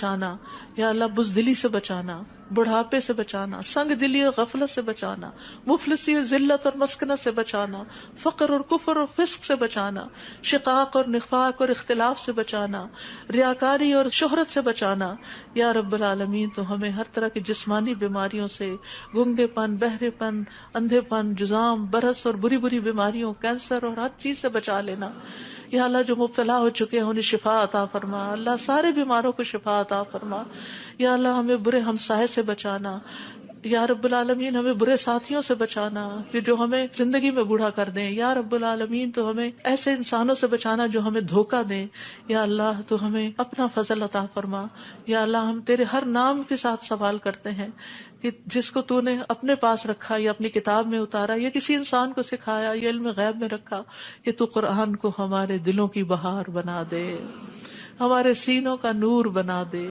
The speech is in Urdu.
بچانا، یا اللہ بزدلی سے بچانا، بڑھاپے سے بچانا، سنگ دلی اور غفلت سے بچانا، مفلسی اور ذلت اور مسکنت سے بچانا، فقر اور کفر اور فسق سے بچانا، شقاق اور نفاق اور اختلاف سے بچانا، ریاکاری اور شہرت سے بچانا. یا رب العالمین تو ہمیں ہر طرح کی جسمانی بیماریوں سے، گنگے پن، بہرے پن، اندھے پن، جزام، برس اور بری بری بیماریوں، کینسر اور ہر چیز سے بچا لینا. یا اللہ جو مبتلا ہو چکے ہیں انہیں شفا عطا فرما، اللہ سارے بیماروں کو شفا عطا فرما. یا اللہ ہمیں برے ہمسائے سے بچانا، یا رب العالمین ہمیں برے ساتھیوں سے بچانا کہ جو ہمیں زندگی میں بوڑھا کر دیں. یا رب العالمین تو ہمیں ایسے انسانوں سے بچانا جو ہمیں دھوکہ دیں. یا اللہ تو ہمیں اپنا فضل عطا فرما. یا اللہ ہم تیرے ہر نام کے ساتھ سوال کرتے ہیں کہ جس کو تو نے اپنے پاس رکھا یا اپنی کتاب میں اتارا یا کسی انسان کو سکھایا یا علم غیب میں رکھا، کہ تو قرآن کو ہمارے دلوں کی بہار بنا دے، ہمارے سینوں کا نور بنا دے.